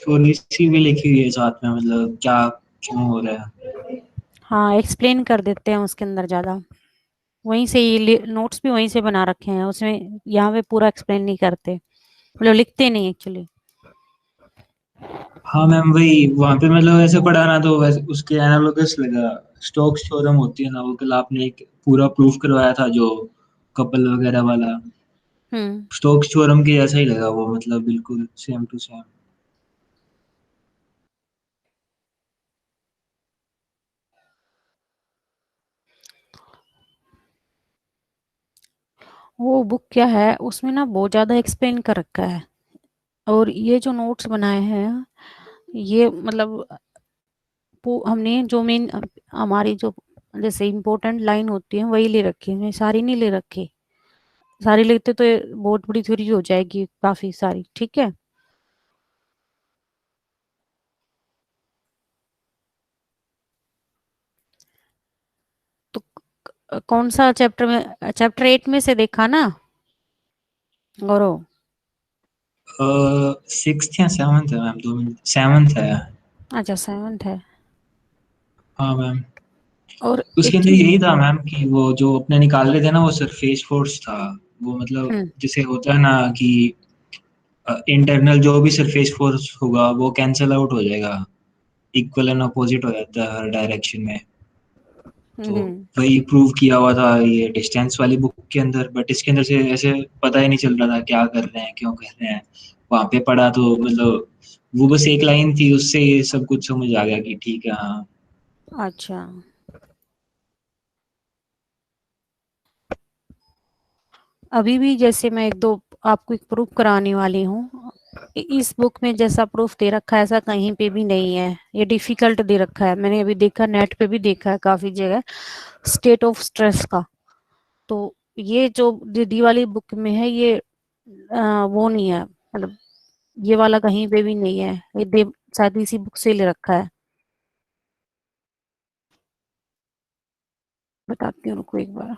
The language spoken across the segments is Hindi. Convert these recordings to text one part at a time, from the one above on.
स्टोरी सी भी लिखी हुई है साथ में, मतलब क्या क्यों हो रहा है। हाँ, एक्सप्लेन कर देते हैं उसके अंदर ज़्यादा। वहीं से ये नोट्स भी वहीं से बना रखे हैं उसमें, यहाँ पे पूरा एक्सप्लेन नहीं करते, मतलब लिखते नहीं एक्चुअली। हाँ मैम, वही वहाँ पे मतलब ऐसे पढ़ा ना, तो वैसे उसके एनालोगस लगा। स्टॉक थ्योरम होती है ना, वो कल आपने एक पूरा प्रूफ करवाया था जो कपल वगैरह वाला, हम्म। स्टोक्स थ्योरम के जैसा ही लगा वो, मतलब बिल्कुल सेम टू सेम। वो बुक क्या है, उसमें ना बहुत ज़्यादा एक्सप्लेन कर रखा है। और ये जो नोट्स बनाए हैं, ये मतलब हमने जो मेन हमारी जो जैसे इम्पोर्टेंट लाइन होती है वही ले रखी है, मैं सारी नहीं ले रखी। सारी लिखते तो ये बहुत बड़ी थ्योरी हो जाएगी, काफी सारी। ठीक है। तो कौन सा चैप्टर में, चैप्टर 8 में से देखा ना गौरव? सिक्स या सेवन्थ है मैम, 2 मिनट, सेवन्थ है। अच्छा, 7th है। हाँ मैम। और उसके एक अंदर चीज। यही था मैम कि वो जो अपने निकाल रहे थे ना, वो सरफेस फोर्स था। वो मतलब हम्म। जैसे होता है ना कि इंटरनल जो भी सरफेस फोर्स होगा वो कैंसल आउट हो जाएगा, इक्वल एंड अपोजिट हो जाता है हर डायरेक्शन में। तो हम्म। वही प्रूव किया हुआ था ये डिस्टेंस वाली बुक के अंदर, बट इसके अंदर से ऐसे पता ही नहीं चल रहा था क्या कर रहे हैं, क्यों कर रहे हैं। वहां पे पढ़ा तो मतलब वो बस एक लाइन थी, उससे ये सब कुछ समझ आ गया कि ठीक है हाँ। अच्छा। अभी भी जैसे मैं एक दो आपको एक प्रूफ कराने वाली हूँ। इस बुक में जैसा प्रूफ दे रखा है ऐसा कहीं पे भी नहीं है। ये डिफिकल्ट दे रखा है, मैंने अभी देखा, नेट पे भी देखा है काफी जगह, स्टेट ऑफ स्ट्रेस का। तो ये जो डी वाली बुक में है, ये वो नहीं है, मतलब ये वाला कहीं पे भी नहीं है। ये देव शायद इसी बुक से ले रखा है। बताती हूँ, रुको एक बार।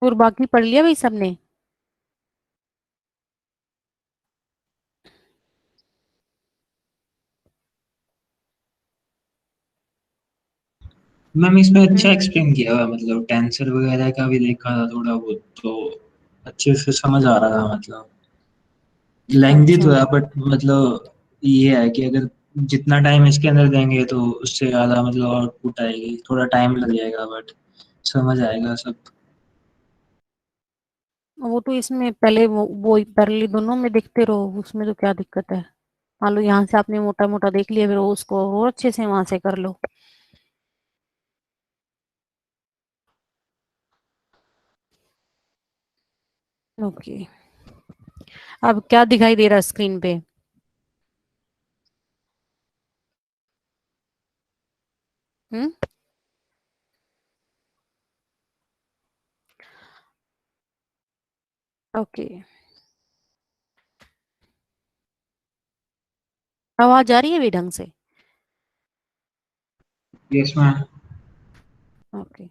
और बाकी पढ़ लिया भाई सबने? मैम इसमें अच्छा हम्म। एक्सप्लेन किया हुआ है, मतलब टेंसर वगैरह का भी देखा था थोड़ा बहुत, तो अच्छे से समझ आ रहा था। मतलब लेंथी अच्छा। तो है बट मतलब ये है कि अगर जितना टाइम इसके अंदर देंगे तो उससे ज्यादा मतलब आउटपुट आएगी, थोड़ा टाइम लग जाएगा बट समझ आएगा सब। वो तो इसमें पहले वो पैरेलल दोनों में देखते रहो, उसमें तो क्या दिक्कत है। मान लो यहाँ से आपने मोटा मोटा देख लिया, फिर वो उसको और अच्छे से वहां से कर लो। ओके। अब क्या दिखाई दे रहा है स्क्रीन पे? हम्म। ओके। आवाज आ रही है भी ढंग से? Yes ma'am. ओके।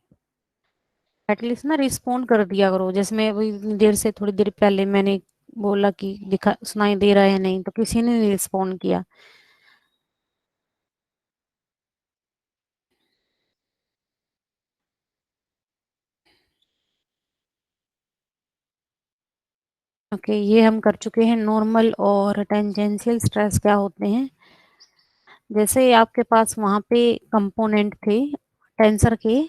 एटलीस्ट ना रिस्पॉन्ड कर दिया करो, जैसे मैं वही देर से थोड़ी देर पहले मैंने बोला कि दिखा सुनाई दे रहा है नहीं, तो किसी ने नहीं रिस्पॉन्ड किया। ओके, ये हम कर चुके हैं। नॉर्मल और टेंजेंशियल स्ट्रेस क्या होते हैं। जैसे आपके पास वहां पे कंपोनेंट थे टेंसर के,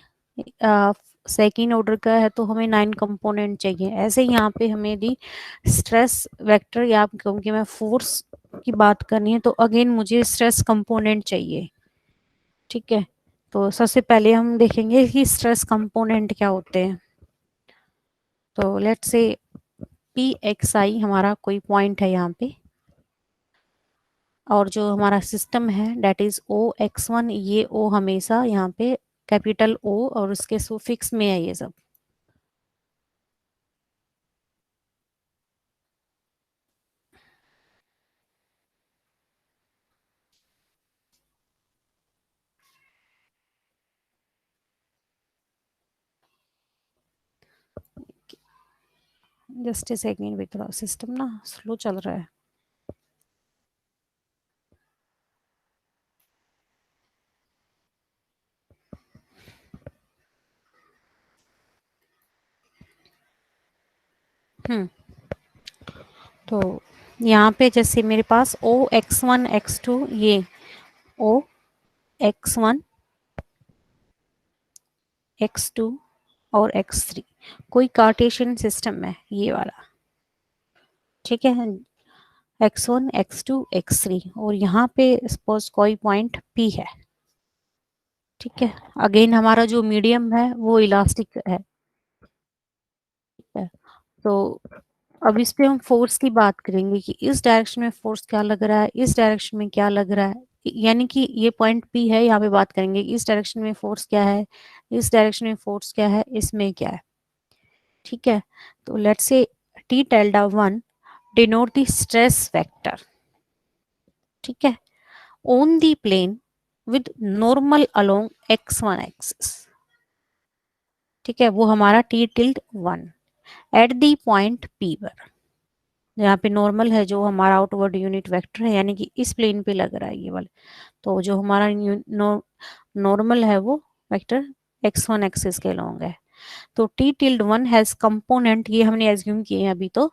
सेकेंड ऑर्डर का है तो हमें 9 कंपोनेंट चाहिए। ऐसे ही यहाँ पे हमें दी स्ट्रेस वेक्टर, या आप क्योंकि मैं फोर्स की बात करनी है तो अगेन मुझे स्ट्रेस कंपोनेंट चाहिए। ठीक है। तो सबसे पहले हम देखेंगे कि स्ट्रेस कंपोनेंट क्या होते हैं। तो लेट्स से पी एक्स आई हमारा कोई पॉइंट है यहाँ पे, और जो हमारा सिस्टम है डेट इज O(x1), ये ओ हमेशा यहाँ पे कैपिटल ओ और उसके सुफिक्स में है ये सब। जस्ट ए सेकेंड, भी थोड़ा सिस्टम ना स्लो चल रहा है। तो यहाँ पे जैसे मेरे पास OX1 X2, ये OX1 X2 और X3 कोई कार्टेशियन सिस्टम है ये वाला, ठीक है, X1 X2 X3, और यहाँ पे सपोज कोई पॉइंट P है, ठीक है। अगेन हमारा जो मीडियम है वो इलास्टिक है, ठीक है। तो अब इस पे हम फोर्स की बात करेंगे कि इस डायरेक्शन में फोर्स क्या लग रहा है, इस डायरेक्शन में क्या लग रहा है, यानी कि ये पॉइंट P है, यहाँ पे बात करेंगे इस डायरेक्शन में फोर्स क्या है, इस डायरेक्शन में फोर्स क्या है, इसमें क्या है, ठीक है। तो let's say T tilde 1 denote the stress vector, ठीक है, on the plane with normal along x1 axis, ठीक है। वो हमारा T tilde 1 at the point P पर, यहाँ पे नॉर्मल है जो हमारा आउटवर्ड यूनिट वेक्टर है, यानी कि इस प्लेन पे लग रहा है ये वाला। तो जो हमारा नॉर्मल है वो वेक्टर x1 एक्सिस के लॉन्ग है। तो T tilde 1 हैज कंपोनेंट, ये हमने एज्यूम किए हैं अभी, तो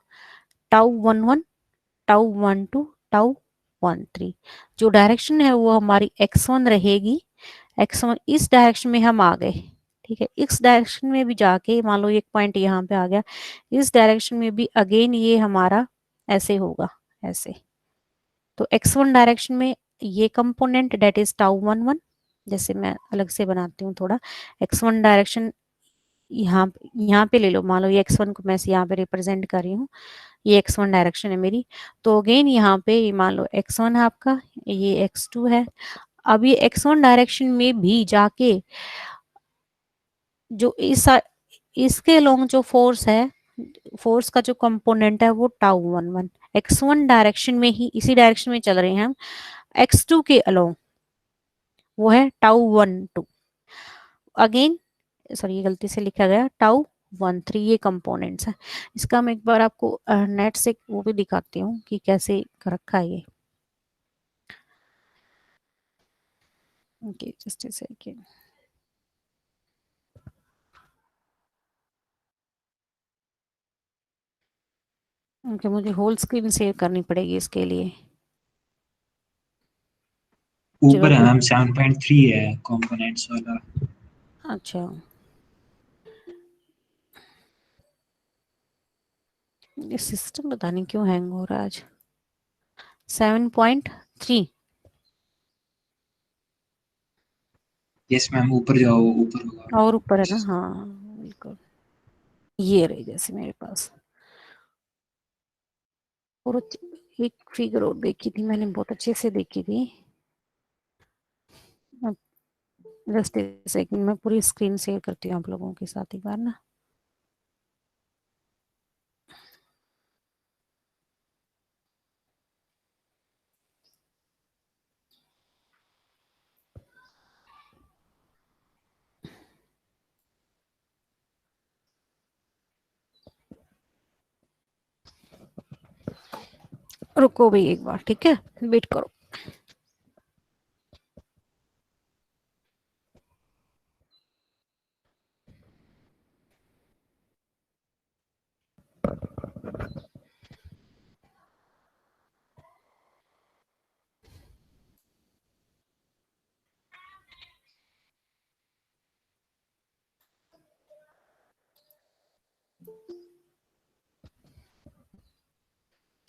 टाउ 11 टाउ 12 टाउ 13। जो डायरेक्शन है वो हमारी x1 रहेगी, x1 इस डायरेक्शन में हम आ गए, ठीक है। इस डायरेक्शन में भी जाके मान लो एक पॉइंट यहाँ पे आ गया, इस डायरेक्शन में भी अगेन ये हमारा ऐसे होगा, ऐसे। तो x1 डायरेक्शन में ये कंपोनेंट डेट इज टाउ 11, जैसे मैं अलग से बनाती हूँ थोड़ा, x1 डायरेक्शन यहाँ पे ले लो, मान लो ये x1 को मैं यहाँ पे रिप्रेजेंट कर रही हूँ, ये x1 डायरेक्शन है मेरी। तो अगेन यहाँ पे मान लो x1 है आपका, ये x2 है। अब ये x1 डायरेक्शन में भी जाके जो इसके लॉन्ग जो फोर्स है, फोर्स का जो कंपोनेंट है वो टाउ 11, x1 डायरेक्शन में ही, इसी डायरेक्शन में चल रहे हैं हम, x2 के अलोंग वो है टाउ 12। अगेन सॉरी, ये गलती से लिखा गया, टाउ 13, ये कंपोनेंट्स हैं। इसका मैं एक बार आपको नेट से वो भी दिखाती हूँ कि कैसे कर रखा है ये। Okay just a second. Okay, मुझे होल स्क्रीन शेयर करनी पड़ेगी इसके लिए। चलो ऊपर है मैम, 7.3 है कंपोनेंट्स वाला। अच्छा, ये सिस्टम पता नहीं क्यों हैंग हो रहा है आज। 7.3, यस मैम, ऊपर जाओ, ऊपर होगा। और ऊपर है ना, हाँ बिल्कुल, ये रही जैसे मेरे पास। और एक फिगर और देखी थी मैंने, बहुत अच्छे से देखी थी, जस्ट एक सेकंड, मैं पूरी स्क्रीन शेयर करती हूँ आप लोगों के साथ एक बार ना। रुको भाई एक बार, ठीक है, वेट करो।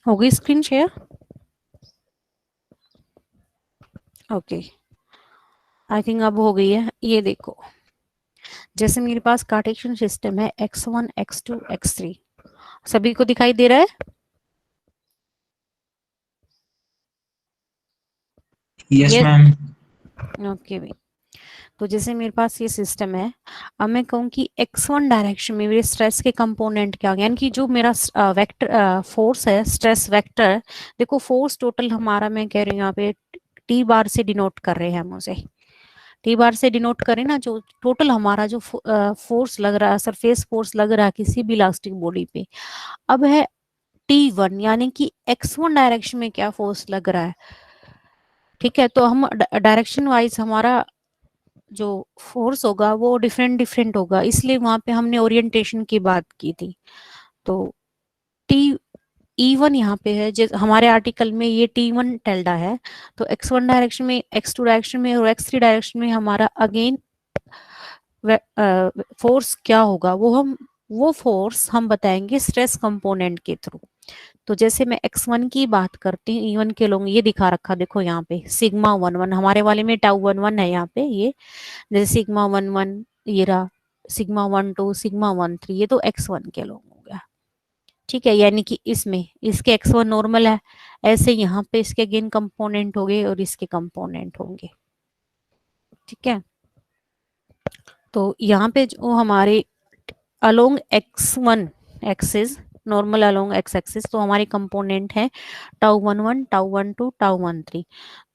हो गई screen share? Okay, I think अब हो गई है। ये देखो, जैसे मेरे पास कार्टेशियन सिस्टम है x1 x2 x3, सभी को दिखाई दे रहा है? यस ये मैम। ओके भाई। तो जैसे मेरे पास ये सिस्टम है, अब मैं कहूँ कि x1 डायरेक्शन में मेरे स्ट्रेस के कंपोनेंट क्या हो गए, यानी कि जो मेरा वेक्टर फोर्स है, स्ट्रेस वेक्टर। देखो फोर्स टोटल हमारा, मैं कह रही हूँ यहाँ पे T बार से डिनोट कर रहे हैं हम उसे, टी बार से डिनोट करें ना, जो टोटल हमारा जो फोर्स लग रहा है, सरफेस फोर्स लग रहा है किसी भी इलास्टिक बॉडी पे। अब है T1 यानी कि x1 डायरेक्शन में क्या फोर्स लग रहा है। ठीक है, तो हम डायरेक्शन वाइज हमारा जो फोर्स होगा वो डिफरेंट डिफरेंट होगा, इसलिए वहां पे हमने ओरिएंटेशन की बात की थी। तो टी E1 यहाँ पे है, जैसे हमारे आर्टिकल में ये T1 टेल्डा है, तो x1 डायरेक्शन में, x2 डायरेक्शन में और x3 डायरेक्शन में हमारा अगेन फोर्स क्या होगा, वो फोर्स हम बताएंगे स्ट्रेस कंपोनेंट के थ्रू। तो जैसे मैं x1 की बात करती हूँ, E1 के लोग ये दिखा रखा, देखो यहाँ पे सिग्मा 11 हमारे वाले में टाउ 11 है यहाँ पे, ये जैसे सिग्मा 11 ये रहा, सिग्मा 12 सिग्मा 13, ये तो x1 के लोग हो गया। ठीक है, यानी कि इसमें इसके x1 नॉर्मल है, ऐसे यहाँ पे इसके गेन कंपोनेंट होंगे और इसके कंपोनेंट होंगे। ठीक है, तो यहाँ पे जो हमारे along x1 axis, normal along x axis, तो हमारे कंपोनेंट है टाउ 11 टाउ 12 टाउ 13।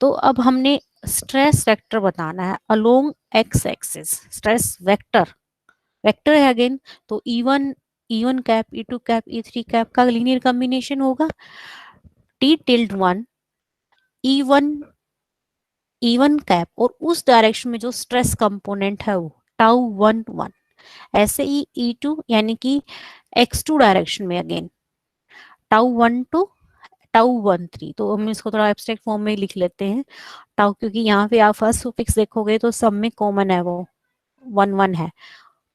तो अब हमने स्ट्रेस वेक्टर बताना है along x axis, stress vector, vector है अगेन, तो E1 cap, E2 cap, E3 cap का लीनियर कॉम्बिनेशन होगा। T tilde 1 E1 E1 cap और उस डायरेक्शन में जो स्ट्रेस कंपोनेंट है वो टाउ 11, ऐसे ही E2 यानी कि x2 डायरेक्शन में अगेन टाउ 12 टाउ 13। तो हम इसको थोड़ा एब्स्ट्रैक्ट फॉर्म में लिख लेते हैं टाउ, क्योंकि यहाँ पे आप फर्स्ट सुफिक्स देखोगे तो सब में कॉमन है, वो 1 है।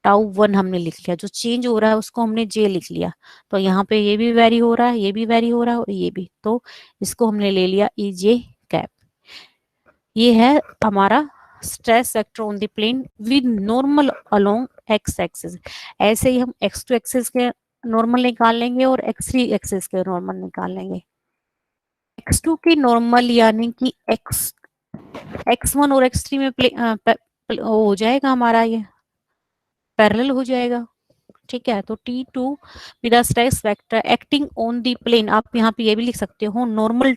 टाउ 1 हमने लिख लिया, जो चेंज हो रहा है उसको हमने जे लिख लिया। तो यहाँ पे ये भी वेरी हो रहा है, ये भी वेरी हो रहा है और ये भी, तो इसको हमने ले लिया ई जे कैप। ये है हमारा stress vector on the plane with normal along x axis. ऐसे ही हम x2 एक्सिस के नॉर्मल निकाल लेंगे और x3 एक्सिस के नॉर्मल निकाल लेंगे। x2 की नॉर्मल यानी कि x1 और x3 में हो जाएगा हमारा, ये पैरेलल हो जाएगा। ठीक है, तो T2 with stress vector acting on the plane, आप यहाँ पे ये भी लिख सकते हो normal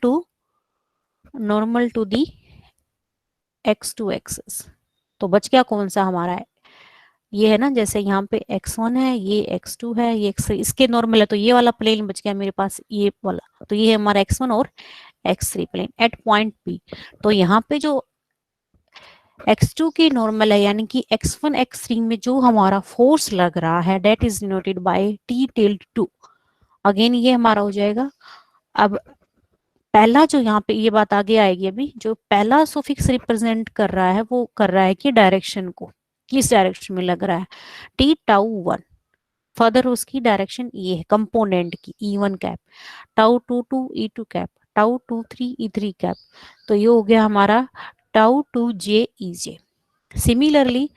to the x2 axis. तो बच गया कौन सा हमारा है, ये है ना, जैसे यहाँ पे x1 है, ये x2 है, ये x3, इसके नॉर्मल है, तो ये वाला प्लेन बच गया मेरे पास, ये वाला, तो ये है हमारा x1 और x3 plane at point P। तो यहाँ पे जो x2 की नॉर्मल है यानी कि x1 x3 में जो हमारा फोर्स लग रहा है that is denoted by T tilde 2। Again ये हमारा हो जाएगा। अब पहला जो यहाँ पे ये बात आगे आएगी, अभी जो पहला सुफिक्स रिप्रेजेंट कर रहा है वो कर रहा है कि डायरेक्शन को, किस डायरेक्शन में लग रहा है, टी टाउ 1, फर्दर उसकी डायरेक्शन ये है कंपोनेंट की E1 cap, tau 2 E2 cap, tau 2 E3 cap. तो ये हो गया हमारा टाउ 2 EJ। सिमिलरली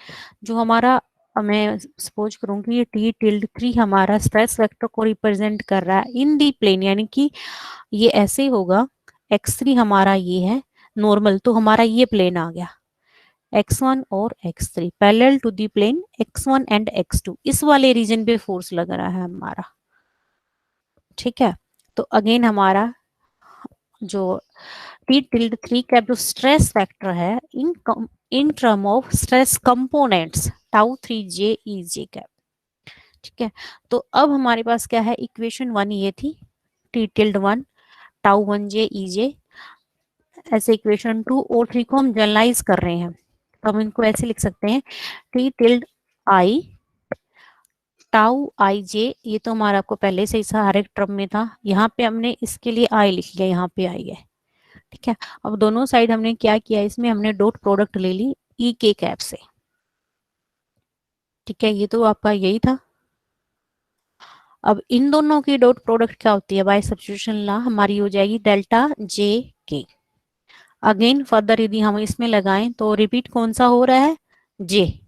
जो हमारा, मैं सपोज करूंगी ये T टिल्ड 3 हमारा स्ट्रेस वेक्टर को रिप्रेजेंट कर रहा है इन दी प्लेन, यानी कि ये ऐसे होगा, x3 हमारा ये है नॉर्मल, तो हमारा ये प्लेन आ गया x1 और x3 parallel to the plane x1 and x2, इस वाले रीजन पे फोर्स लग रहा है हमारा। ठीक है, तो अगेन हमारा जो T टिल्ड 3 का जो स्ट्रेस फैक्टर है in term of stress components tau 3 EJ cap. ठीक है, तो अब हमारे पास क्या है, इक्वेशन 1 ये थी T tilde 1 tau 1J EJ, ऐसे इक्वेशन 2 और 3 को हम जनरलाइज कर रहे हैं, तो हम इनको ऐसे लिख सकते हैं T टिल्ड I टाउ आई जे, ये तो हमारा आपको पहले से ही हर एक टर्म में था, यहाँ पे हमने इसके लिए आई लिख लिया, यहाँ पे आई है। ठीक है, अब दोनों साइड हमने क्या किया, इसमें हमने डॉट प्रोडक्ट ले ली ई के कैप से। ठीक है, ये तो आपका यही था। अब इन दोनों की डॉट प्रोडक्ट क्या होती है, बाय सब्स्टिट्यूशन ला हमारी हो जाएगी डेल्टा जे के। अगेन फर्दर यदि हम इसमें लगाएं तो रिपीट कौन सा हो रहा है, जे,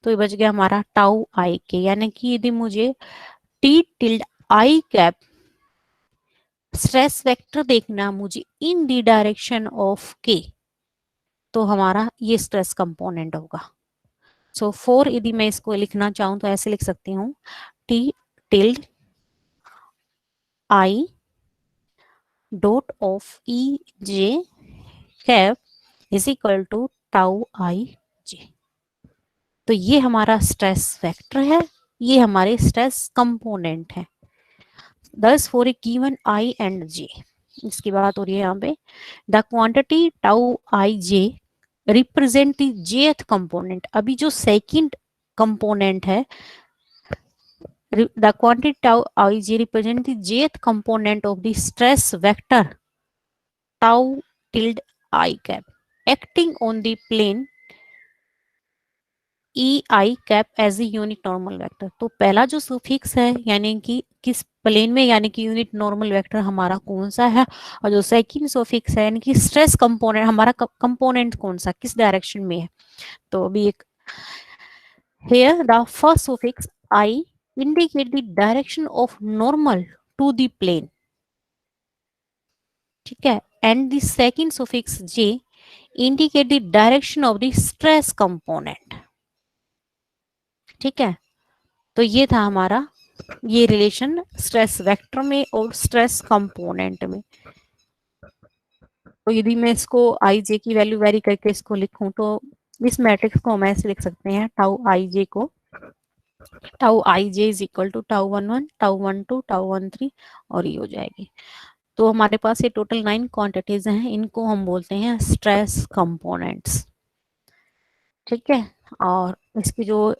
तो ये बच गया हमारा टाउ आई के, यानी कि यदि मुझे टी टिल्ड आई कैप स्ट्रेस वेक्टर देखना मुझे इन दी डायरेक्शन ऑफ के, तो हमारा ये स्ट्रेस कंपोनेंट होगा। सो फोर यदि मैं इसको लिखना चाहूं तो ऐसे लिख सकती हूँ, T tilde I dot of E J cap is equal to tau I J. तो ये हमारा स्ट्रेस वेक्टर है, ये हमारे स्ट्रेस कंपोनेंट है। Thus for a given I and J, इसकी बात हो रही है यहाँ पे। The quantity tau I J represent the jth component. अभी जो सेकंड कंपोनेंट है, the quantity tau ij represent the jth component of the stress vector tau tilde I cap acting on the plane e I cap as a unit normal vector। तो पहला जो सुफिक्स है यानी कि किस प्लेन में, यानी कि यूनिट नॉर्मल वेक्टर हमारा कौन सा है, और जो सेकंड सुफिक्स है यानी कि स्ट्रेस कंपोनेंट, हमारा कंपोनेंट कौन सा, किस डायरेक्शन में है। तो अभी एक here the first suffix I indicate the direction of normal to the plane, ठीक है, and the second suffix j indicate the direction of the stress component, ठीक है। तो ये था हमारा ये रिलेशन स्ट्रेस वेक्टर में और स्ट्रेस कंपोनेंट में। तो यदि मैं इसको आई जे की वैल्यू वेरी करके इसको लिखूं तो इस मैट्रिक्स को हम ऐसे लिख सकते हैं, टाउ आई जे को, tau I j is equal to tau 1 1 tau 1 2 tau 1 3 और ये हो जाएगी। तो हमारे पास ये टोटल 9 क्वांटिटीज हैं, इनको हम बोलते हैं स्ट्रेस कंपोनेंट्स, ठीक है। और इसकी जो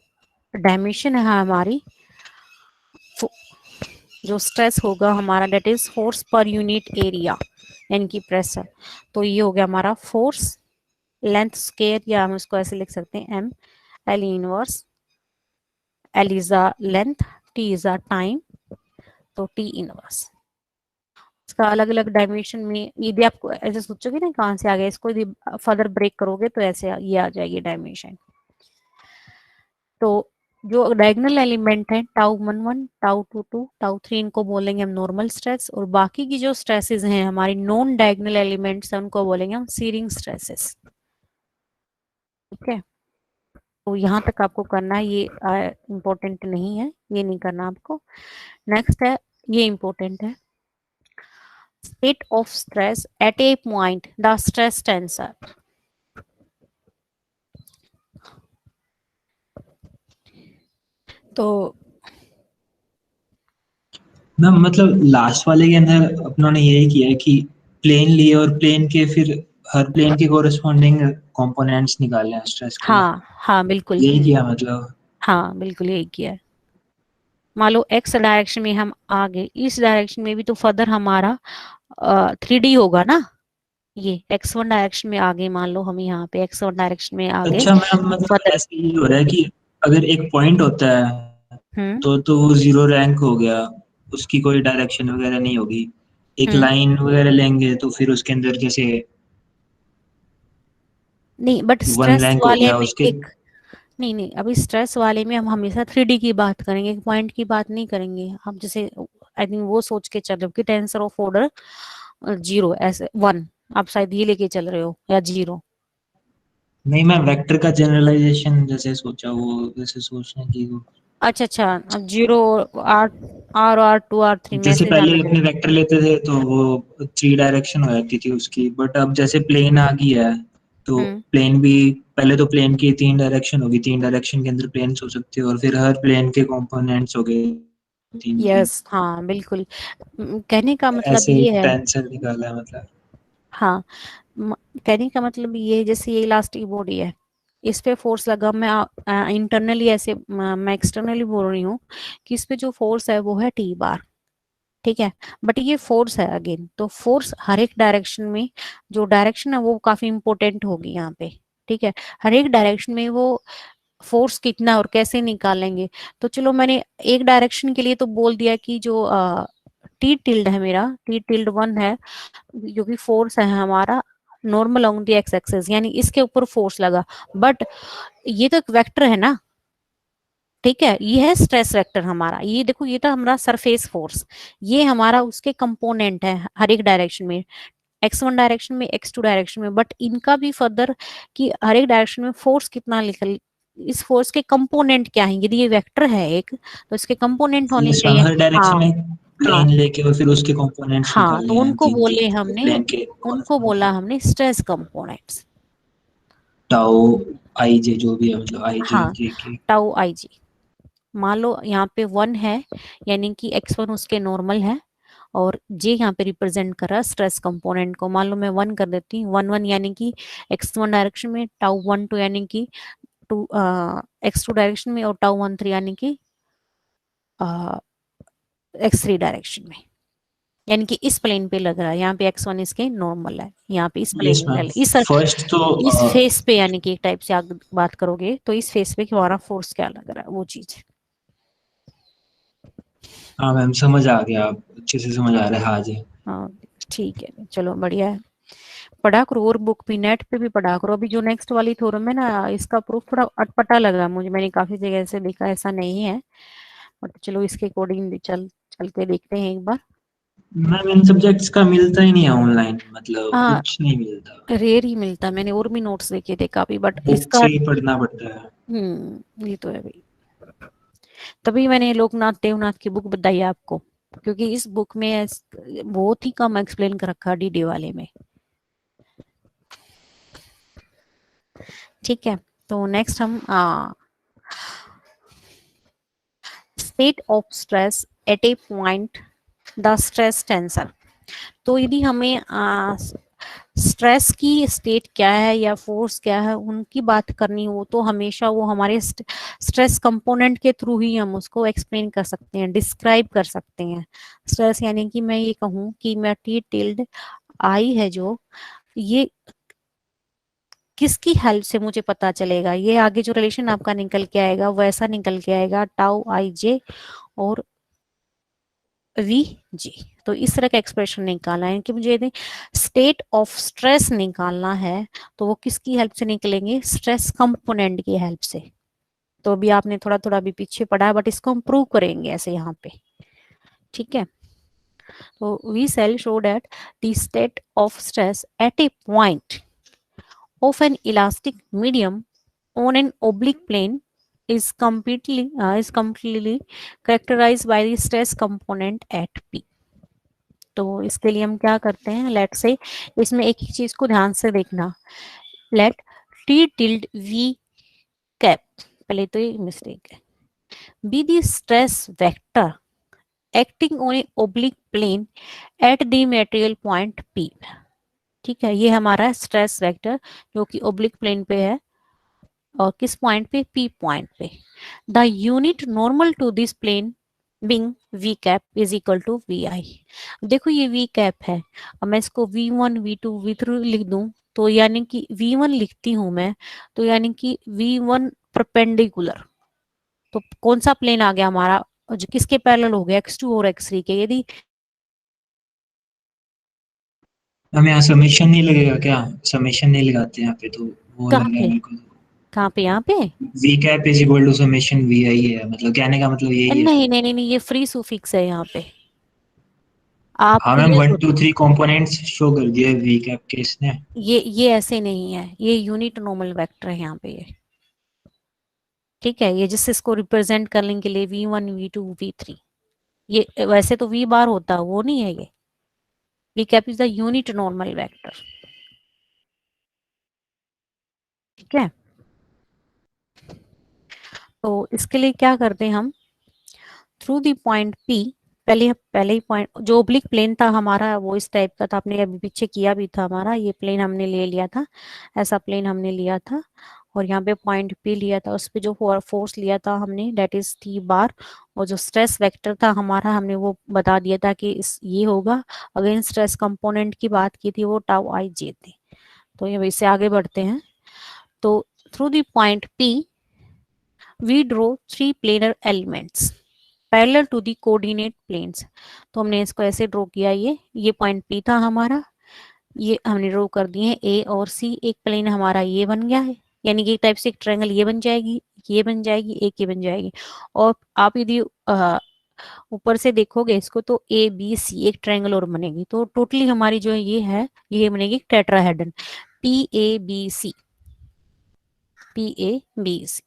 डायमेंशन है हमारी, जो स्ट्रेस होगा हमारा डेट इज फोर्स पर यूनिट एरिया यानी कि प्रेशर। तो ये हो गया हमारा फोर्स लेंथ स्क्वायर, या हम इसको ऐसे लिख सकते हैं M L inverse, L is a length, T is a time, तो टी इनवर्स। इसका अलग अलग डायमेंशन में, यदि आप ऐसे सोचोगे ना कहाँ से आ गया, इसको यदि फर्दर ब्रेक करोगे तो ऐसे ये आ जाएगी डायमेंशन। तो जो डायगोनल एलिमेंट है टाउ 1 1 टाउ 2 2 टाउ 3, इनको बोलेंगे हम नॉर्मल स्ट्रेस, और बाकी की जो स्ट्रेसेस हैं हमारी नॉन डायगोनल एलिमेंट्स हैं उनको बोलेंगे हम सीरिंग स्ट्रेसेस, ठीक है। तो यहाँ तक आपको करना है, ये इम्पोर्टेंट नहीं है, ये नहीं करना आपको। नेक्स्ट है, ये इम्पोर्टेंट है, state of stress at a point, the stress tensor। तो मैम मतलब लास्ट वाले के अंदर अपनों ने यही किया है कि प्लेन लिए और प्लेन के फिर हर प्लेन के कोरस्पॉन्डिंग कंपोनेंट्स निकाले हैं स्ट्रेस के, हाँ हाँ बिल्कुल, यही किया मतलब। हाँ बिल्कुल यही किया है। मान लो एक्स डायरेक्शन में हम आगे, इस डायरेक्शन में भी तो फर्दर हमारा 3D होगा ना, ये x1 डायरेक्शन में आगे, मान लो हम यहाँ पे x1 डायरेक्शन में आगे अच्छा मैम मतलब फर्दर। ऐसे ही हो रहा है कि अगर एक पॉइंट होता है हम्म तो वो जीरो रैंक हो गया, उसकी कोई डायरेक्शन वगैरह नहीं होगी। एक हम्म लाइन वगैरह लेंगे तो फिर उसके अंदर जैसे नहीं, बट वन स्ट्रेस रैंक हो वाले गया में उसके। एक, नहीं नहीं, अभी स्ट्रेस वाले में हम हमेशा 3D की बात करेंगे, एक पॉइंट की बात नहीं करेंगे। आप जैसे आई थिंक वो सोच के चल रहे हो कि टेंसर ऑफ ऑर्डर 0 ऐसे 1, आप शायद ये लेके चल रहे हो, या 0। नहीं मैं वेक्टर का जनरलाइजेशन जैसे सोचा, वो वैसे सोचने की वो, अच्छा अच्छा, अब 0 आर, R2 R3 में जैसे ऐसे पहले जाना अपने चाहते वेक्टर लेते थे तो वो थ्री डायरेक्शन हो जाती थी उसकी, बट अब जैसे प्लेन आ गया है तो हैं। प्लेन भी, पहले तो प्लेन की तीन डायरेक्शन होगी, तीन डायरेक्शन के अंदर प्लेन्स हो सकते हैं और फिर हर प्लेन के कंपोनेंट्स हो गए तीन तीन। यस हाँ बिल्कुल। कहने का मतलब ऐसे ये एक है, टेंसर निकाला है मतलब। हाँ कहने का मतलब ये है, जैसे ये इलास्टिक बॉडी है, इस पे फोर्स लगा, मैं इंटरनली ऐसे मैं एक्सटर्नली बोल रही हूँ कि इस पे जो फोर्स है वो है टी बार, ठीक है। बट ये फोर्स है अगेन, तो फोर्स हर एक डायरेक्शन में, जो डायरेक्शन है वो काफी इंपॉर्टेंट होगी यहाँ पे, ठीक है। हर एक डायरेक्शन में वो फोर्स कितना और कैसे निकालेंगे। तो चलो मैंने एक डायरेक्शन के लिए तो बोल दिया कि जो टी टिल्ड है, मेरा टी टिल्ड 1 है, जो कि फोर्स है हमारा normal on the x axis, यानी इसके ऊपर फोर्स लगा। बट ये तो एक वेक्टर है ना, ठीक है, ये है स्ट्रेस वेक्टर हमारा, ये देखो ये तो हमारा सरफेस फोर्स, ये हमारा उसके कंपोनेंट है हर एक डायरेक्शन में, x1 डायरेक्शन में, x2 डायरेक्शन में, बट इनका भी फर्दर कि हर एक डायरेक्शन में फोर्स कितना निकल, इस फोर्स के कंपोनेंट क्या है, यदि ये वेक्टर है एक तो इसके कंपोनेंट होने यस मैम, चाहिए। हर डायरेक्शन हाँ में हाँ प्लेन लेके और फिर उसके कंपोनेंट्स हाँ, तो निकालने हैं उनको तीन बोले तीन हमने, प्लेन के उनको बोला कॉरस्पॉन्डिंग। हमने स्ट्रेस कंपोनेंट्स। टाउ आई जे जो भी है, मतलब आई जे हाँ, जे के। टाउ आई जी। मान लो यहाँ पे 1 है, यानी कि x1 उसके नॉर्मल है, और जे यहाँ पे रिप्रेजेंट कर रहा है स्ट्रेस कंपोनेंट को। मान लो मैं 1 कर देती हूँ, 1 1 यानी कि x1 डायरेक्शन में, टाउ 1 2 यानी कि टू x2 डायरेक्शन में, और टाउ 1 3 यानी कि x3 डायरेक्शन में। यानी कि इस प्लेन पे लग रहा है, यहाँ पे x1 इसके नॉर्मल है, यहाँ पे इस प्लेन यस में मैम। लग इस फर्स्ट तो इस फेस पे, यानी कि एक टाइप से आप बात करोगे तो इस फेस पे कि हमारा फोर्स क्या लग रहा है, वो चीज। हाँ मैम, समझ आ गया, आप अच्छे से समझ आ रहा है, हाँ जी। हाँ ठीक है, चलो बढ़िया है। पढ़ा करो, और बुक भी नेट पे भी पढ़ा करो। अभी जो नेक्स्ट वाली थ्योरम है ना, इसका प्रूफ थोड़ा अटपटा लगा मुझे, मैंने काफी जगह से देखा, ऐसा नहीं है, बट चलो इसके अकॉर्डिंग चल चल के देखते हैं एक बार। मैम इन सब्जेक्ट्स का मिलता ही नहीं है ऑनलाइन, मतलब हाँ, कुछ नहीं मिलता। रेयर ही मिलता है, मैंने और भी नोट्स देखे थे काफी, बट बुक इसका से ही पढ़ना पड़ता है। ये तो है भाई। तभी मैंने लोकनाथ देवनाथ की बुक बताई आपको, क्योंकि इस बुक में बहुत ही कम एक्सप्लेन कर रखा डीडी वाले में। ठीक है, तो नेक्स्ट हम state of stress at a point, the stress tensor. तो यदि हमें स्ट्रेस की स्टेट क्या है या फोर्स क्या है उनकी बात करनी हो, तो हमेशा वो हमारे स्ट्रेस कंपोनेंट के थ्रू ही हम उसको एक्सप्लेन कर सकते हैं, डिस्क्राइब कर सकते हैं। स्ट्रेस यानी कि मैं ये कहूँ कि मैं टी टिल्ड आई है जो, ये किसकी हेल्प से मुझे पता चलेगा, ये आगे जो रिलेशन आपका निकल के आएगा वैसा निकल के आएगा, टाउ आई जे और वी जी। तो इस तरह का एक्सप्रेशन निकालना है कि मुझे यदि स्टेट ऑफ स्ट्रेस निकालना है तो वो किसकी हेल्प से निकलेंगे, स्ट्रेस कंपोनेंट की हेल्प से। तो अभी आपने थोड़ा थोड़ा अभी पीछे पढ़ा है, बट इसको हम प्रूव करेंगे ऐसे यहाँ पे। ठीक है, तो we shall show that the state of stress at a point of an elastic medium on an oblique plane is completely characterized by the stress component at P। तो इसके लिए हम क्या करते हैं, लेट से इसमें एक ही चीज को ध्यान से देखना, let T tilde v cap, पहले तो ये मिस्टेक है, be the stress vector acting on a oblique plane at the material point P। ठीक है, ये हमारा स्ट्रेस वेक्टर जो कि ओब्लिक प्लेन पे है, और किस पॉइंट पे, पी पॉइंट पे। The unit normal to this plane being V cap is equal to V I. देखो ये वी कैप है, अब मैं इसको V1 V2 V3 लिख दूं, तो यानी कि V1 लिखती हूं मैं, तो यानी कि V1 परपेंडिकुलर, तो कौन सा प्लेन आ गया हमारा, जो किसके पैरेलल हो गया, x2 और x3 के। यदि हमें यहाँ समेशन नहीं लगेगा क्या? समेशन नहीं लगाते यहाँ पे, तो वो कहाँ लग रहा है पे, मेरे को। कहाँ पे, यहाँ पे V cap is equal to summation V I है, मतलब कहने का मतलब यही है नहीं फिर। नहीं नहीं नहीं, ये फ्री सुफिक्स है यहाँ पे, हाँ आपको मैम, ये 1 2 3 कंपोनेंट्स शो कर दिए वी कैप के इसने। ये ऐसे नहीं है, ये यूनिट नॉर्मल वेक्टर है यहाँ पे ये। ठीक है, ये जिससे इसको रिप्रेजेंट करने के लिए V1 V2 V3, ये वैसे तो V बार होता है, वो नहीं है ये। V cap is the unit normal vector. ठीक है, तो इसके लिए क्या करते हैं हम, थ्रू द पॉइंट P, पहले ही पॉइंट जो ओब्लिक प्लेन था हमारा वो इस टाइप का था, आपने अभी पीछे किया भी था, हमारा ये प्लेन हमने ले लिया था, ऐसा प्लेन हमने लिया था, और यहाँ पे पॉइंट P लिया था, उस पे जो फोर्स लिया था हमने दैट इज T बार, और जो स्ट्रेस वेक्टर था हमारा हमने वो बता दिया था कि इस ये होगा। अगेन स्ट्रेस कंपोनेंट की बात की थी, वो टाउ आई जे थी। तो ये इससे आगे बढ़ते हैं, तो through the point P we draw 3 planar elements parallel to the coordinate planes. तो हमने इसको ऐसे ड्रॉ किया, ये पॉइंट P था हमारा, ये हमने ड्रॉ कर दिए हैं A और C, एक प्लेन हमारा ये बन गया है, यानी कि एक टाइप से एक ट्रायंगल ये बन जाएगी, ये बन जाएगी, एक ये बन जाएगी। और आप यदि ऊपर से देखोगे इसको तो ABC एक ट्रायंगल और बनेगी, तो टोटली हमारी जो ये है ये बनेगी टेट्राहेड्रन, PABC, PABC।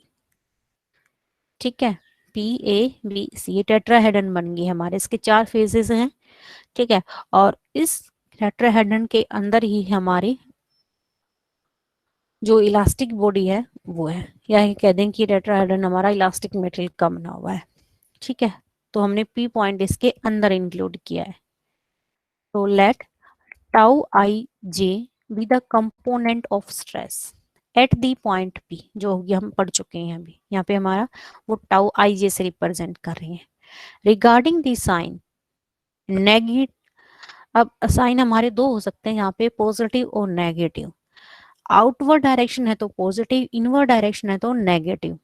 ठीक है, PABC ये टेट्राहेड्रन बन गई हमारे, इसके 4 फेजेस हैं। ठीक है, और इस टेट्राहेड्रन के अंदर ही हमारी जो इलास्टिक बॉडी है वो है, या ये कह दें कि टेट्राहेड्रन हमारा इलास्टिक मटेरियल का बना हुआ है। ठीक है, तो हमने पी पॉइंट इसके अंदर इंक्लूड किया है। तो let tau I j be the component of stress at the point P, जो ये हम पढ़ चुके हैं अभी। यहाँ पे हमारा वो टाउ आई जे से रिप्रेजेंट कर रही है। रिगार्डिंग द साइन नेगेटिव, अब साइन हमारे दो हो सकते हैं यहाँ पे, पॉजिटिव और नेगेटिव। आउटवर्ड डायरेक्शन है तो पॉजिटिव, इनवर्ड डायरेक्शन है तो नेगेटिव।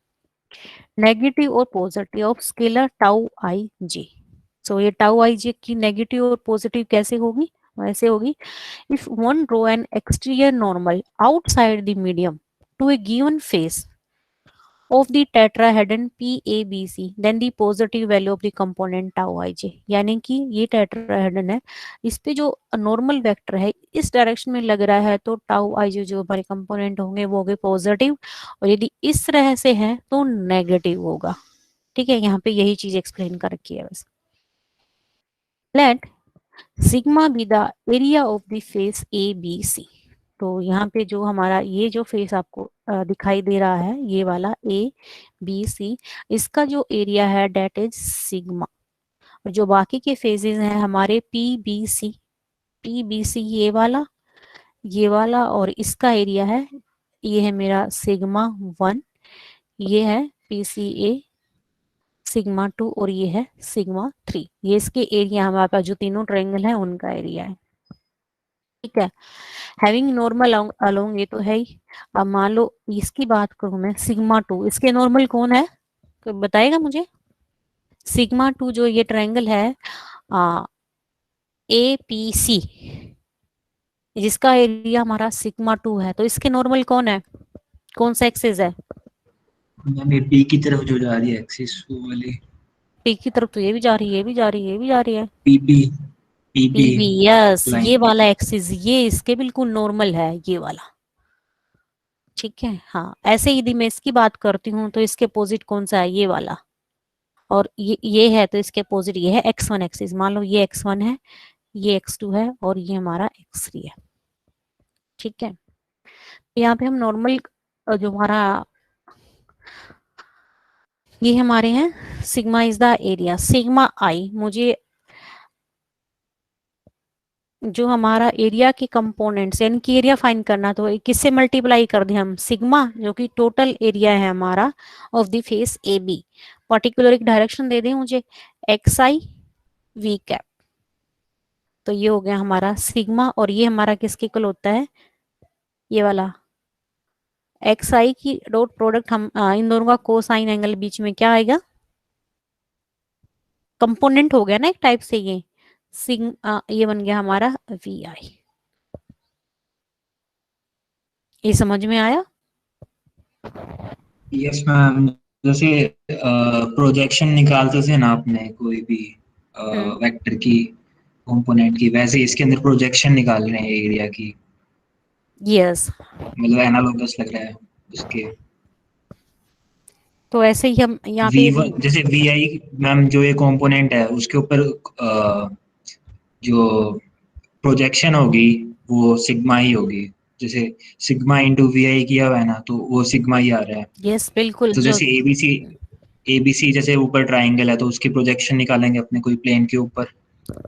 नेगेटिव और positive of scalar tau I J. सो ये टाउ आई जे की नेगेटिव और पॉजिटिव कैसे होगी? ऐसे होगी, if one draw an exterior normal outside the medium to a given face of the tetrahedron PABC, then the positive value of the component tau ij। यानी कि ये टेट्राहेड्रन है, इस पे जो नॉर्मल वेक्टर है इस डायरेक्शन में लग रहा है तो टाउ आई जो हमारे कंपोनेंट होंगे वो होंगे पॉजिटिव, और यदि इस तरह से है तो नेगेटिव होगा। ठीक है, यहाँ पे यही चीज एक्सप्लेन कर रखी है बस। Let sigma be the area of the face A B C. तो यहाँ पे जो हमारा ये जो फेस आपको दिखाई दे रहा है, ये वाला ए बी सी, इसका जो एरिया है डेट इज सिग्मा। और जो बाकी के फेजेस हैं हमारे पी बी सी ये वाला और इसका एरिया है, ये है मेरा सिग्मा 1, ये है पी सी ए सिग्मा 2 और ये है सिग्मा 3। ये इसके एरिया हमारे पास जो तीनों ट्रायंगल है उनका एरिया है। ठीक है, हैविंग नॉर्मल अलोंग ये तो है ही। अब मान लो इसकी बात करूं मैं, सिग्मा 2, इसके नॉर्मल कौन है? कोई बताएगा मुझे? सिग्मा 2 जो ये ट्रायंगल है ए पी सी, जिसका एरिया हमारा सिग्मा 2 है, तो इसके नॉर्मल कौन है? कौन सा एक्सिस है? मैम ये पी की तरफ जो जा रही है एक्सिस वो वाली, पी की तरफ तो ये भी जा रही है, ये भी जा रही है, ये भी जा रही है। P P P P, P, B line. वाला एक्सिस ये इसके बिल्कुल नॉर्मल है, ये वाला। ठीक है, हाँ, ऐसे ही यदि मैं इसकी बात करती हूँ तो इसके अपोजिट कौन सा है? ये वाला। और ये है तो इसके अपोजिट ये है x1 एक्सिस। मान लो ये x1 है, ये x2 है और ये हमारा x3 है। ठीक है, यहाँ पे हम नॉर्मल जो हमारा ये हमारे हैं sigma is the area, sigma I, मुझे जो हमारा एरिया के कंपोनेंट्स यानी कि एरिया फाइंड करना, तो किससे मल्टीप्लाई कर दें हम? सिग्मा जो कि टोटल एरिया है हमारा of the face A B, particular एक डायरेक्शन दे दें मुझे, एक्स आई वी कैप। तो ये हो गया हमारा सिग्मा, और ये हमारा किसके इक्वल होता है? ये वाला एक्स आई की डॉट प्रोडक्ट, हम इन दोनों का कोसाइन एंगल बीच में क्या आएगा? कंपोनेंट हो गया ना एक टाइप से, ये ये बन गया हमारा वी आई। ये समझ में आया? यस मैम, जैसे प्रोजेक्शन निकालते थे ना आपने कोई भी हम्म, वेक्टर की कंपोनेंट की, वैसे इसके अंदर प्रोजेक्शन निकाल रहे हैं एरिया की, यस। मतलब एनालोगस लग रहा है उसके। तो ऐसे ही हम यहाँ पे वी यदि वन जैसे वी आई मैम जो ये कंपोनेंट है उसके ऊपर जो प्रोजेक्शन होगी वो सिग्मा ही होगी। जैसे सिग्मा इंटू वी आई किया हुआ है ना, तो वो सिग्मा ही आ रहा है। यस बिल्कुल, तो जो जैसे एबीसी जैसे ऊपर ट्राइंगल है तो उसकी प्रोजेक्शन निकालेंगे अपने कोई प्लेन के ऊपर,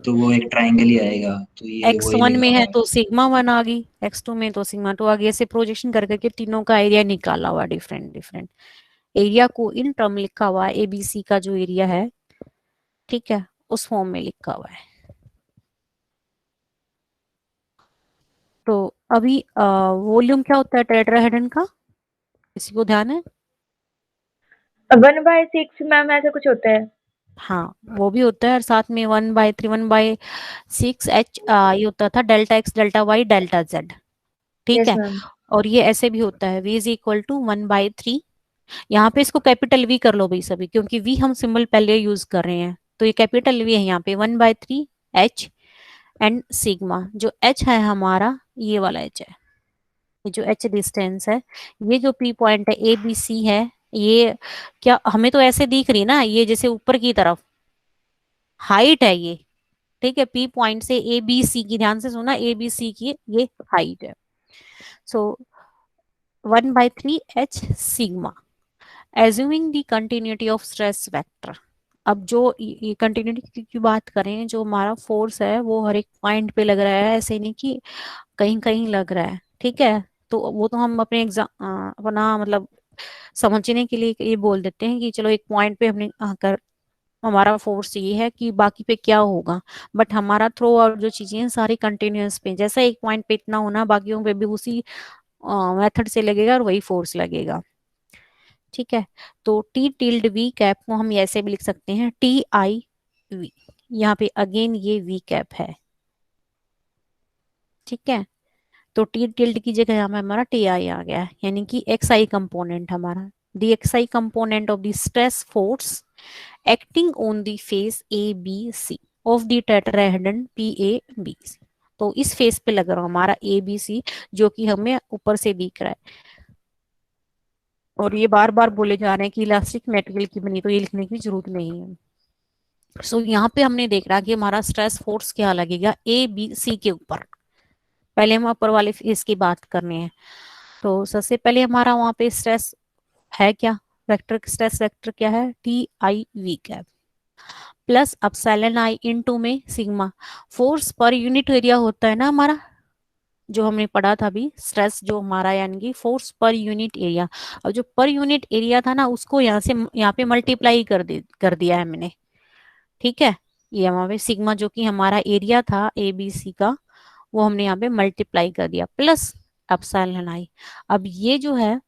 तो वो एक ट्राइंगल ही आएगा, तो ये एक्स वही वन में लिखा है हुआ है। तो सिग्मा 1 आ गई, x2 में तो सिग्मा 2 आ गई। ऐसे प्रोजेक्शन कर करके तीनों का एरिया निकाला हुआ, डिफरेंट डिफरेंट एरिया को इन टर्म लिखा हुआ है, एबीसी का जो एरिया है, ठीक है, उस फॉर्म में लिखा हुआ है। तो अभी वॉल्यूम क्या होता है टेट्राहेड्रन का, किसी को ध्यान है? 1/6 मैम, ऐसा कुछ होता है। हाँ, वो भी होता है, और साथ में 1/3 1/6 एच ये होता था delta x delta y delta z. ठीक यस है, मैम। और ये ऐसे भी होता है v इज इक्वल टू 1/3। यहाँ पे इसको कैपिटल वी कर लो भाई सभी, क्योंकि वी हम सिंबल पहले यूज कर रहे हैं, तो ये कैपिटल वी है यहाँ पे 1/3 एच एंड सिग्मा। जो एच है हमारा ये वाला एच है, ये जो एच डिस्टेंस है, ये जो पी पॉइंट है ए बी सी है, ये क्या हमें तो ऐसे दिख रही ना, ये जैसे ऊपर की तरफ हाइट है ये। ठीक है, पी पॉइंट से ए बी सी की, ध्यान से सुना, ए बी सी की ये हाइट है। सो 1/3 H sigma assuming the continuity of stress vector. अब जो ये कंटिन्यूटी की बात करें, जो हमारा फोर्स है वो हर एक पॉइंट पे लग रहा है, ऐसे नहीं कि कहीं कहीं लग रहा है। ठीक है, तो वो तो हम अपने एग्जाम अपना मतलब समझने के लिए ये बोल देते हैं कि चलो एक पॉइंट पे हमने कर हमारा फोर्स ये है कि बाकी पे क्या होगा, बट हमारा थ्रू आउट जो चीजें हैं सारी कंटिन्यूअस पे, जैसा एक पॉइंट पे इतना होना बाकियों पे भी उसी मेथड से लगेगा और वही फोर्स लगेगा। ठीक है, तो टी टिल्ड वी कैप को हम ऐसे भी लिख सकते हैं TIV। यहाँ पे अगेन ये वी कैप है। ठीक है, तो टी टिल्ड की जगह यहाँ पे हमारा TI आ गया है, यानी कि XI कंपोनेंट हमारा the XI component of the stress force acting on the face ABC of the tetrahedron PABC। तो इस फेस पे लग रहा है हमारा ABC, जो कि हमें ऊपर से दिख रहा है। और ये बार बार बोले जा रहे हैं कि इलास्टिक मटेरियल की बनी, तो ये लिखने की जरूरत नहीं है। सो यहाँ पे हमने देख रहा कि हमारा स्ट्रेस फोर्स क्या लगेगा ABC के ऊपर। पहले हम अपर वाले फेस की बात करनी है, तो सबसे पहले हमारा वहां पे स्ट्रेस है क्या, वेक्टर स्ट्रेस वेक्टर क्या है, TIV cap plus upsilon I into में सिग्मा। फोर्स पर यूनिट एरिया होता है ना हमारा, जो हमने पढ़ा था अभी, स्ट्रेस जो हमारा यानी कि फोर्स पर यूनिट एरिया। और जो पर यूनिट एरिया था ना उसको यहाँ से यहाँ पे मल्टीप्लाई कर दिया है मैंने। ठीक है, ये वहां पे सिग्मा जो कि हमारा एरिया था ABC का, वो हमने यहाँ पे मल्टीप्लाई कर दिया प्लस एप्सिलॉन I। अब ये जो है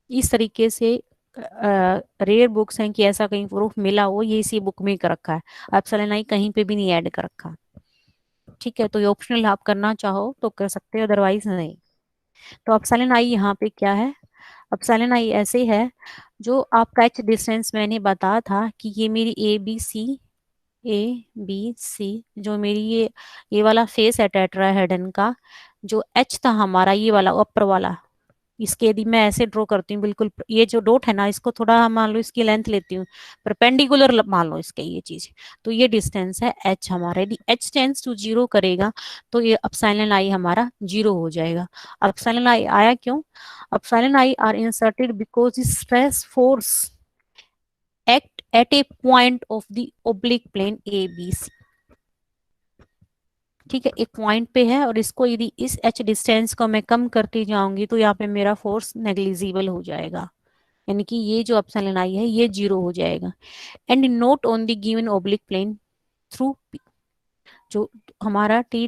इस तरीके से रेयर बुक्स हैं कि ऐसा कहीं प्रूफ मिला हो, ये इसी बुक में कर रखा है, एप्सिलॉन I कहीं पे भी नहीं ऐड कर रखा। ठीक है, तो ये ऑप्शनल आप करना चाहो तो कर सकते हो, अदरवाइज नहीं। तो एप्सिलॉन I यहाँ पे क्या है, एप्सिलॉन I ऐसे है, जो आपका एच डिस्टेंस मैंने बताया था कि ये मेरी ABC जो मेरी ये वाला फेस है टेट्राहेड्रन का, जो एच था हमारा ये वाला अपर वाला, इसके यदि मैं ऐसे ड्रॉ करती हूँ बिल्कुल, ये जो डॉट है ना इसको थोड़ा मान लो इसकी लेंथ लेती हूँ परपेंडिकुलर मान लो इसके, ये चीज, तो ये डिस्टेंस है h हमारा। यदि h टेंस टू जीरो करेगा तो ये एप्सिलॉन I हमारा जीरो हो जाएगा। एप्सिलॉन I आया क्यों, epsilon I are inserted because stress force act at a point of the oblique plane ABC। ठीक है, एक पॉइंट पे है और इसको यदि इस h डिस्टेंस को मैं कम करती जाऊंगी तो यहाँ पे मेरा फोर्स नेग्लिजिबल हो जाएगा, यानी कि ये जो एप्सिलॉन I है ये जीरो हो जाएगा। And note on the given oblique plane through P, जो हमारा टी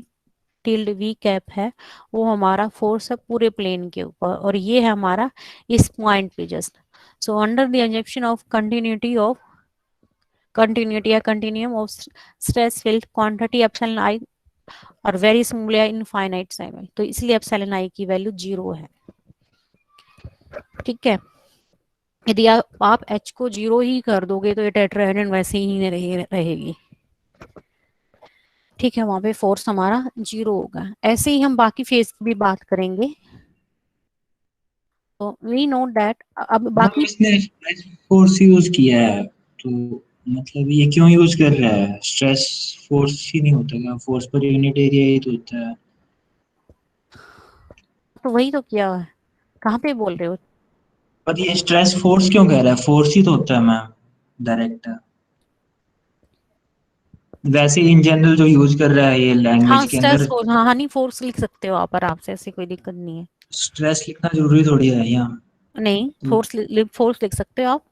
टिल्ड वी कैप है वो हमारा फोर्स है पूरे प्लेन के ऊपर, और ये है हमारा इस पॉइंट पे just. So under the assumption of continuity या continuum of stress field quantity epsilon I are very small या इनफाइनाइट साइज, तो इसलिए एप्सिलॉन I की वैल्यू जीरो है। ठीक है, यदि आप h को जीरो ही कर दोगे तो ये टेट्राहेड्रन वैसे ही रहेगी। ठीक है, वहां पे फोर्स हमारा जीरो होगा। ऐसे ही हम बाकी फेस की भी बात करेंगे। तो वी नोट दैट अब हाँ, बाकी इसने फोर्स यूज किया है, तो मतलब ये क्यों यूज कर रहा है, स्ट्रेस फोर्स ही नहीं होता क्या, फोर्स पर यूनिट एरिया ही तो होता है। तो वही तो किया है, कहाँ पे बोल रहे हो। पर ये स्ट्रेस फोर्स क्यों कह रहा है, फोर्स ही तो होता है मैम डायरेक्ट। वैसे इन जनरल जो यूज कर रहा है ये लैंग्वेज हाँ के स्ट्रेस अंदर, फोर्स, हाँ हनी फोर्स लिख सकते हो आप आराम से, ऐसी कोई दिक्कत नहीं है। स्ट्रेस लिखना जरूरी थोड़ी है यहाँ। नहीं, तो फोर्स लिख सकते हो आप।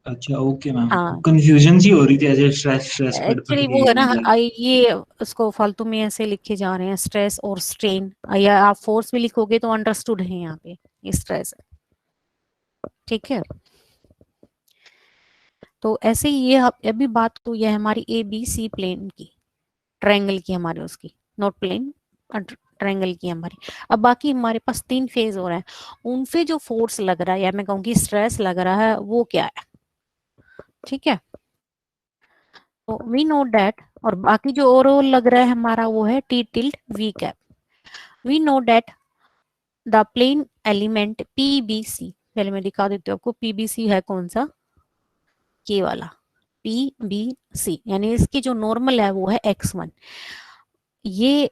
अच्छा ओके मैम, हाँ कंफ्यूजन सी हो रही थी ऐसे स्ट्रेस स्ट्रेस पढ़ पढ़ एक्चुअली वो के है ना, मतलब। ये उसको फालतू में ऐसे लिखे जा रहे हैं स्ट्रेस और स्ट्रेन, या आप फोर्स भी लिखोगे तो अंडरस्टूड है यहाँ पे, ये स्ट्रेस है। ठीक है, तो ऐसे ही ये अभी बात तो ये है हमारी ABC प्लेन की, ट्रायंगल की हमारी, उसकी नॉट प्लेन, ट्रायंगल की हमारी। अब बाकी हमारे पास तीन फेज हो रहा है, उन पे जो फोर्स लग रहा है या मैं कहूँगी स्ट्रेस लग रहा है वो क्या है। ठीक है, तो वी नोट दैट, और बाकी जो ओवरऑल लग रहा है हमारा वो है T tilt v cap. We know that the plane element PBC, पहले मैं दिखा देती हूँ आपको, PBC है कौन सा, के वाला PBC, यानी इसकी जो नॉर्मल है वो है X1। ये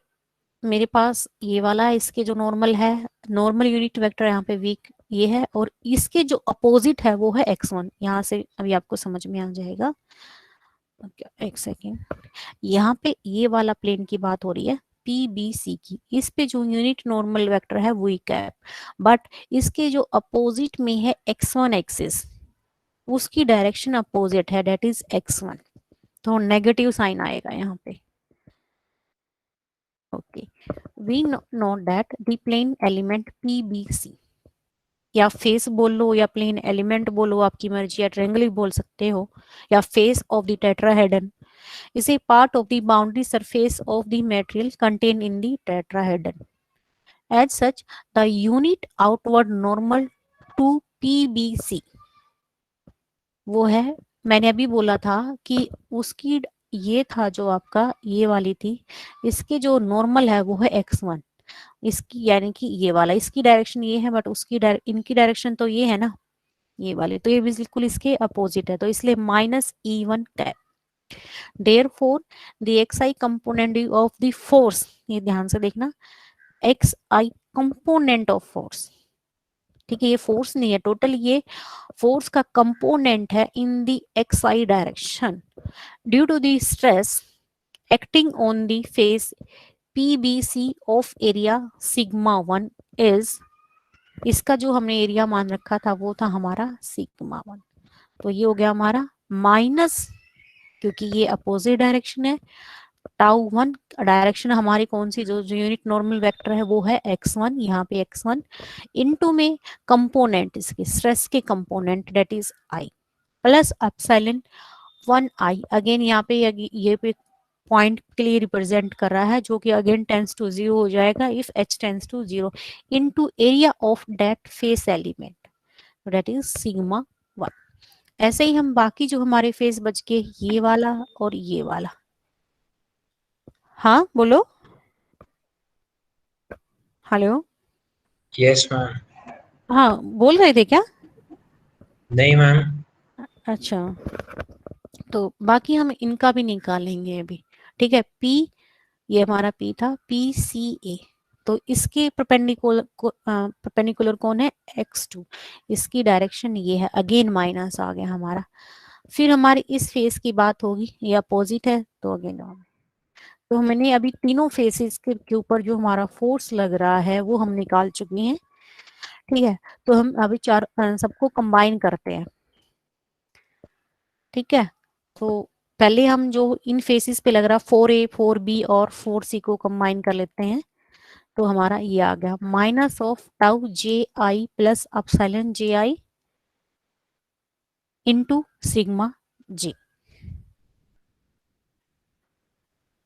मेरे पास ये वाला है, इसके जो नॉर्मल है, नॉर्मल यूनिट वेक्टर यहाँ पे वीक ये है, और इसके जो अपोजिट है वो है x1। यहाँ से अभी आपको समझ में आ जाएगा। एक सेकेंड, यहाँ पे ये वाला प्लेन की बात हो रही है PBC की, इस पे जो यूनिट नॉर्मल वेक्टर है वो कैप, बट इसके जो अपोजिट में है x1 एक्सिस, उसकी डायरेक्शन अपोजिट है, डेट इज x1, तो नेगेटिव साइन आएगा यहाँ पे। Okay, we know that the plane element PBC, या फेस बोल लो या प्लेन एलिमेंट बोलो, आपकी मर्जी, या ट्रायंगल भी बोल सकते हो, या face of the tetrahedron is a part of the boundary surface of the material contained in the tetrahedron. As such, the unit outward normal to PBC वो है, मैंने अभी बोला था कि उसकी, ये था जो आपका ये वाली थी, इसके जो नॉर्मल है वो है x1, इसकी यानी कि ये वाला, इसकी डायरेक्शन ये है, बट उसकी इनकी डायरेक्शन तो ये है ना, ये वाले, तो ये बिल्कुल इसके अपोजिट है, तो इसलिए -E1 cap. Therefore, the xi component of the force, ये ध्यान से देखना, xi component of force, ठीक है, ये फोर्स नहीं है टोटल, ये फोर्स का कंपोनेंट है in the xi direction due to the stress acting on the face PBC of area sigma 1 is, इसका जो हमने एरिया मान रखा था वो था हमारा सिग्मा 1, तो ये हो गया हमारा माइनस, क्योंकि ये अपोजिट डायरेक्शन है, टाउ 1 डायरेक्शन हमारी कौन सी, जो यूनिट नॉर्मल वेक्टर है वो है x1, यहाँ पे x1 इनटू में कंपोनेंट, इसके स्ट्रेस के component that is i plus epsilon 1i, again यहाँ पे ये पे पॉइंट के लिए रिप्रेजेंट कर रहा है, जो कि अगेन टेंस टू 0 हो जाएगा if h tends to 0, into area of that face element that is sigma 1। ऐसे ही हम बाकी जो हमारे फेस बच के, ये वाला और ये वाला, हाँ बोलो, हेलो, यस मैम। हाँ बोल रहे थे क्या? नहीं मैम। अच्छा, तो बाकी हम इनका भी निकालेंगे अभी, ठीक है। P, ये हमारा P था, PCA, तो इसके परपेंडिकुलर कौन है, x2, इसकी डायरेक्शन ये है, अगेन माइनस आ गया हमारा। फिर हमारी इस फेस की बात होगी, ये अपोजिट है, तो अगेन, तो हमने अभी तीनों फेसेस के ऊपर जो हमारा फोर्स लग रहा है वो हम निकाल चुके हैं, ठीक है। तो हम अभी चार सबको कंबाइन करते हैं, ठीक है। तो पहले हम जो इन फेसेस पे लग रहा 4A 4B और 4C को कंबाइन कर लेते हैं, तो हमारा ये आ गया minus of tau JI plus epsilon JI into sigma J।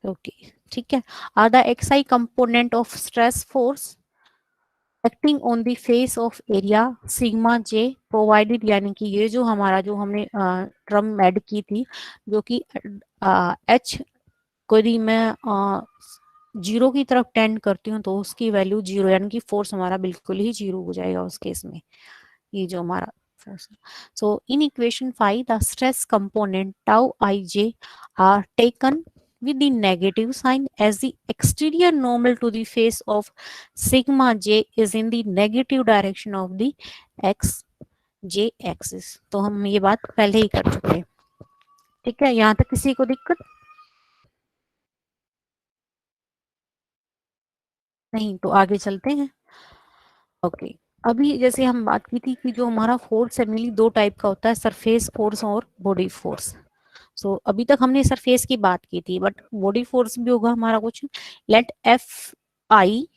Okay, ठीक है। Are the XI component of stress force acting on the face of area sigma J provided, यानी कि ये जो हमारा, जो हमने टर्म ऐड की थी, जो कि H को यदि मैं 0 की तरफ टेंड करती हूँ तो उसकी वैल्यू 0, यानी कि फोर्स हमारा बिल्कुल ही 0 हो जाएगा उस केस में, ये जो हमारा force. So in equation 5 the stress component tau ij are taken with the negative sign as the exterior normal to the face of sigma j is in the negative direction of the xj axis। तो हम ये बात पहले ही कर चुके हैं, ठीक है। यहाँ तक किसी को दिक्कत नहीं, तो आगे चलते हैं। ओके, अभी जैसे हम बात की थी कि जो हमारा फोर्स है मेनली दो टाइप का होता है, सरफेस फोर्स और बॉडी फोर्स। सो अभी तक हमने सरफेस की बात की थी, बट बॉडी फोर्स भी होगा हमारा कुछ। Let F I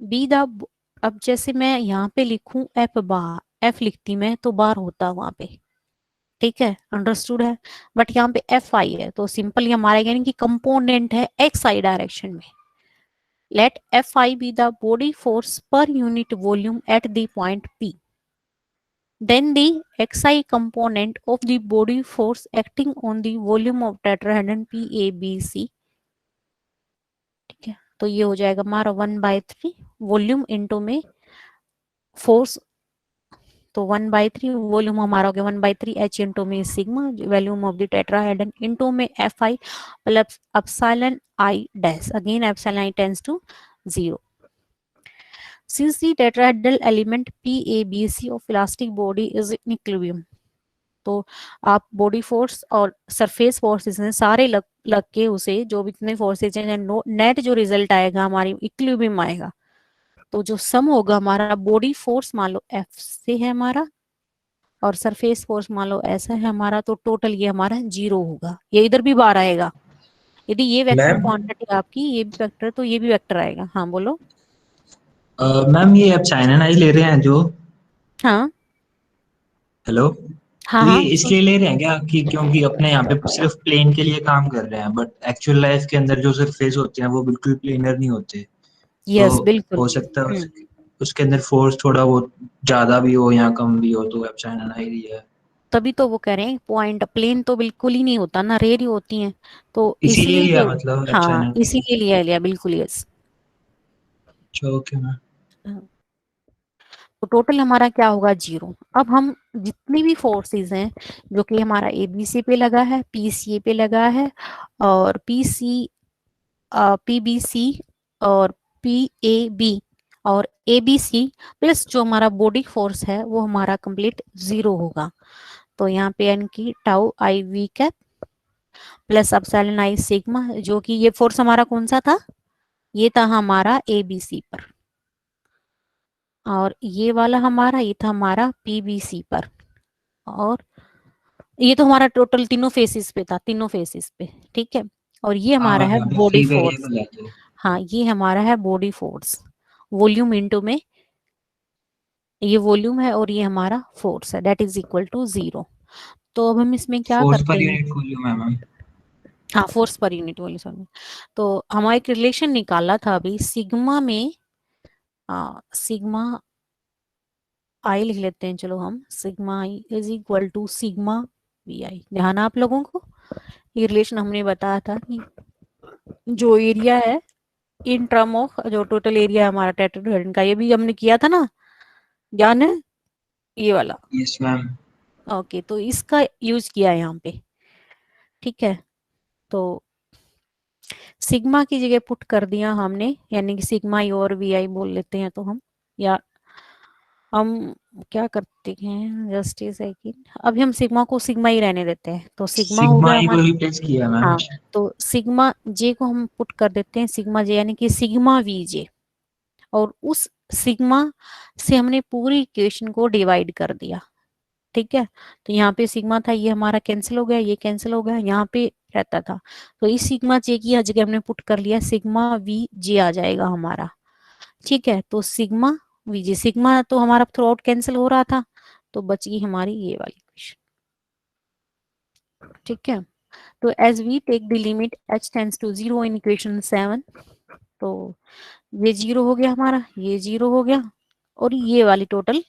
be the, अब जैसे मैं यहाँ पे लिखूं एफ बार, एफ लिखती मैं तो बार होता वहां पे, ठीक है, अंडरस्टूड है। बट यहाँ पे एफ आई है तो सिंपल हमारा यानी कि कंपोनेंट है एक्स आई डायरेक्शन में। Let Fi be the body force per unit volume at the point P. Then the Xi component of the body force acting on the volume of tetrahedron PABC, ठीक है। तो ये हो जाएगा हमारा 1/3 वॉल्यूम इंटू में फोर्स तो 1/3 वॉल्यूम हमारा हो गया 1/3 H इंटू में sigma, volume of the tetrahedron, into में Fi plus epsilon I dash, again epsilon I tends to 0. Since the tetrahedral element PABC of elastic body is in equilibrium, तो आप बॉडी फोर्स और सरफेस फोर्सेस हैं सारे लग के उसे जो भी इतने फोर्सेज हैं नेट जो रिजल्ट आएगा हमारी इक्विलिब्रियम आएगा. तो जो सम होगा हमारा बॉडी फोर्स मान लो F से है हमारा और सरफेस फोर्स मान लो ऐसा है हमारा, तो टोटल ये हमारा 0 होगा. ये इधर भी बार आएगा. यदि ये वेक्टर मैम क्वांटिटी आपकी ये भी वेक्टर तो ये भी वेक्टर आएगा. हाँ बोलो. मैम ये आप चाइना आई ले रहे हैं जो, हाँ हेलो, हाँ तो ये हाँ इसलिए ले रहे हैं क्या कि क्योंकि अपने यहाँ पे सिर्फ प्लेन के लिए काम कर रहे हैं, बट एक्चुअल लाइफ के अंदर जो सरफेस होते हैं वो बिल्कुल प्लेनर नहीं होते, यस तो बिल्कुल. हो सकता है उसके अंदर फोर्स थोड़ा बहुत ज्यादा भी हो या कम भी हो, तो आप चाइना आई लिया है, तभी तो वो कह रहे हैं पॉइंट प्लेन तो बिल्कुल ही नहीं होता ना, रेयर ही होती हैं, तो इसीलिए इसलिए लिया जो. मतलब आप हाँ चाइना. इसीलिए लिया बिल्कुल यस. Okay ma'am. तो टोटल हमारा क्या होगा 0. अब हम जितनी भी फोर्सेस हैं जो कि हमारा ABC पे लगा है, PCA पे लगा है और PBC और PAB और ABC प्लस जो हमारा बॉडी फोर्स है वो हमारा कंप्लीट 0 होगा. तो यहाँ पे यानी कि tau I V cap plus epsilon I sigma, जो कि ये फोर्स हमारा कौन सा था, ये था हमारा ABC पर, और ये वाला हमारा ये था हमारा PBC पर, और ये तो हमारा टोटल तीनों फेसिस पे था, तीनों फेसिस पे. ठीक है. और ये हाँ हमारा मैम, है यहाँ पे बॉडी फ्री फोर्स. वेरिएबल है तो. हाँ ये हमारा है बॉडी फोर्स, वॉल्यूम इनटू में ये वॉल्यूम है और ये हमारा फोर्स है, दैट इज इक्वल टू 0. तो अब हम इसमें क्या फोर्स करते पर हैं. यूनिट वॉल्यूम है मैम. हाँ force per unit volume, sorry. तो हमारा एक रिलेशन निकाला था अभी सिग्मा में, सिग्मा आई लिख लेते हैं चलो हम, sigma I is equal to sigma V I. ध्यान आप लोगों को, ये रिलेशन हमने बताया था कि जो एरिया है इन टर्म ऑफ जो टोटल एरिया है हमारा टेट्राहेड्रन का, ये भी हमने किया था ना, ध्यान है ये वाला. Yes ma'am. ओके तो इसका यूज किया है यहाँ पे. ठीक है. तो सिग्मा की जगह पुट कर दिया हमने, यानी कि सिग्मा आई और वी आई बोल लेते हैं तो हम, या हम क्या करते हैं जस्ट ए सेकेंड, अभी हम सिग्मा को सिग्मा ही रहने देते हैं. तो सिग्मा हो सिग्मा गया ई को हमारा. रिप्लेस किया मैम. हाँ तो सिग्मा जे को हम पुट कर देते हैं सिग्मा जे, यानी कि सिग्मा वी जे, और उस सिग्मा से हमने पूरी इक्वेशन को डिवाइड कर दिया. ठीक है. तो यहाँ पे सिग्मा था ये हमारा कैंसिल हो गया, ये कैंसिल हो गया, यहाँ पे रहता था, तो इस सिग्मा जे की जगह हमने पुट कर लिया सिग्मा वी जे आ जाएगा हमारा. ठीक है. तो सिग्मा वी जे, सिग्मा तो हमारा थ्रू आउट कैंसिल हो रहा था, तो बच गई हमारी ये वाली इक्वेशन. ठीक है. तो as we take the limit h tends to 0 in equation 7, तो ये 0 हो गया हमारा, ये 0 हो गया, और ये वाली टोटल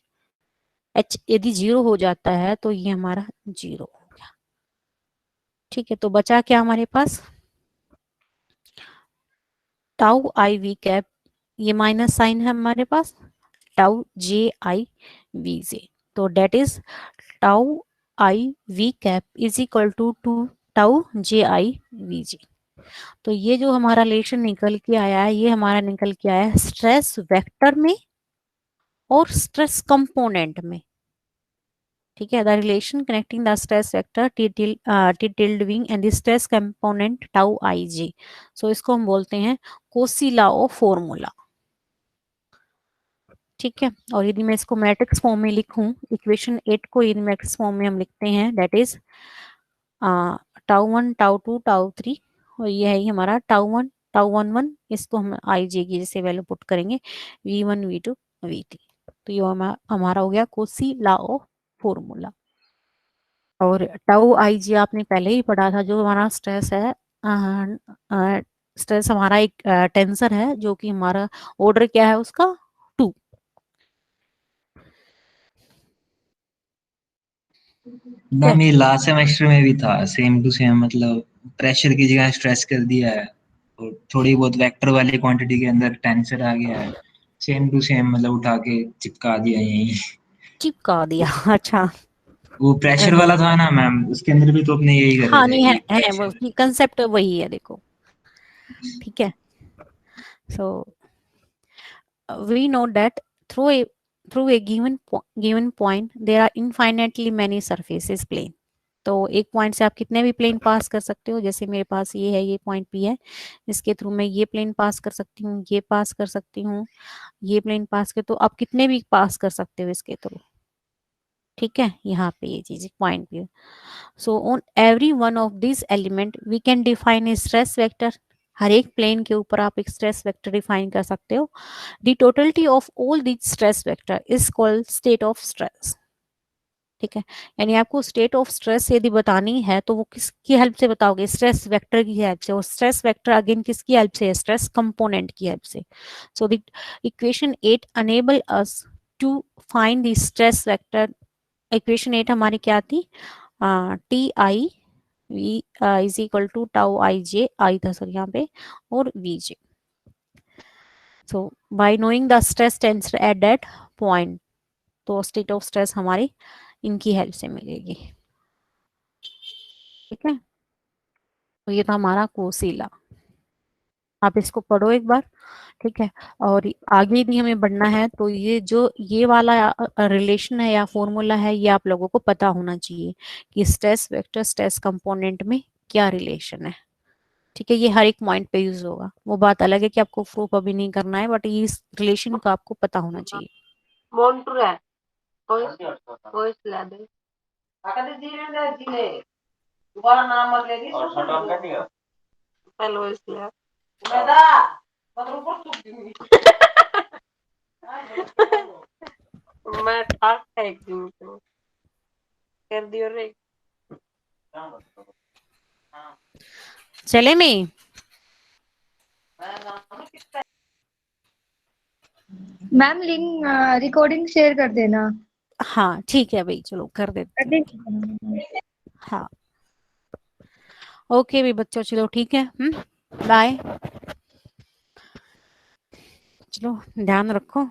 h यदि 0 हो जाता है तो ये हमारा 0 हो गया. ठीक है. तो बचा क्या हमारे पास, टाउ आई वी कैप, ये माइनस साइन है हमारे पास, tau J I V J, तो that is tau I V cap is equal to tau J I V J. तो ये जो हमारा रिलेशन निकल के आया है, ये हमारा निकल के आया है स्ट्रेस वेक्टर में और स्ट्रेस कंपोनेंट में. ठीक है. The relation connecting the stress vector tilde wing and the stress component tau I J, so इसको हम बोलते हैं कोसी-लाओ फॉर्मूला. ठीक है. और यदि मैं इसको मैट्रिक्स फॉर्म में लिखूं, इक्वेशन 8 को यदि मैट्रिक्स फॉर्म में हम लिखते हैं, that is tau 1 tau 2 tau 3, और ये है हमारा टाउ 1 टाउ 1 1, इसको हम आई जे की जैसे वैल्यू पुट करेंगे V1 V2 V3, तो ये हमारा हो गया कोसी-लाओ फॉर्मूला. और टाउ आई जी आपने पहले ही पढ़ा था, जो हमारा स्ट्रेस है, स्ट्रेस हमारा एक टेंसर है जो कि हमारा ऑर्डर क्या है उसका 2. मैम ये लास्ट सेमेस्टर में भी था सेम टू सेम, मतलब प्रेशर की जगह स्ट्रेस कर दिया है और थोड़ी बहुत वेक्टर वाली क्वांटिटी के अंदर टेंसर आ गया है, सेम टू सेम मतलब उठा के चिपका दिया यही. चिपका दिया। अच्छा वो प्रेशर वाला था ना मैम, उसके अंदर भी तो अपने यही कर हाँ रहे थे नहीं कि है वो pressure- कंसेप्ट वही है देखो, ठीक है। सो we know that through a given point there are infinitely many surfaces plane। तो एक पॉइंट से आप कितने भी प्लेन पास कर सकते हो, जैसे मेरे पास ये है, ये पॉइंट पी है, इसके थ्रू मैं ये प्लेन पास कर सकती हूँ, ये पास कर सकती हूँ, ये प्लेन पास कर, तो आप कितने भी पास कर सकते हो इसके थ्रू, ठीक है। यहाँ पे ये चीज पॉइंट पे, so on every one of this element we can define a stress vector. हर एक प्लेन के ऊपर आप एक स्ट्रेस वेक्टर डिफाइन कर सकते हो। The totality of all this stress vector is called state of stress, ठीक है। यानी आपको स्टेट ऑफ स्ट्रेस यदि बतानी है तो वो किसकी हेल्प से बताओगे, स्ट्रेस वेक्टर की हेल्प से। और स्ट्रेस वेक्टर अगेन किसकी हेल्प से है, स्ट्रेस कंपोनेंट की हेल्प से। So the equation 8 enable us to find the stress vector. Equation 8 हमारी क्या थी, T I V is equal to tau I J, I था सर यहाँ पे, और V J. So by knowing the stress tensor at that point, तो स्टेट ऑफ स्ट्रेस हमारी इनकी हेल्प से मिलेगी, ठीक है। तो ये था हमारा कोसिला, आप इसको पढ़ो एक बार, ठीक है। और आगे यदि हमें बढ़ना है तो ये जो ये वाला रिलेशन है या फॉर्मूला है, ये आप लोगों को पता होना चाहिए कि स्ट्रेस वेक्टर स्ट्रेस कंपोनेंट में क्या रिलेशन है, ठीक है। ये हर एक पॉइंट पे यूज होगा, वो बात अलग है कि आपको प्रूफ अभी नहीं करना है, बट ये इस रिलेशन का आपको पता होना चाहिए। Monture. Voice level. आकादे जीने दे जीने दोबारा नाम मत लेगी और शट ऑन कर दिया हेलो इसलिए मैदा मतलब ऊपर सूख दूंगी मैं ठाक है एक दिन तो कर दियो रे चले मैं मैम लिंक रिकॉर्डिंग शेयर कर देना। हाँ ठीक है भाई, चलो कर देते हैं। हाँ ओके भी बच्चों, चलो ठीक है, बाय, चलो ध्यान रखो।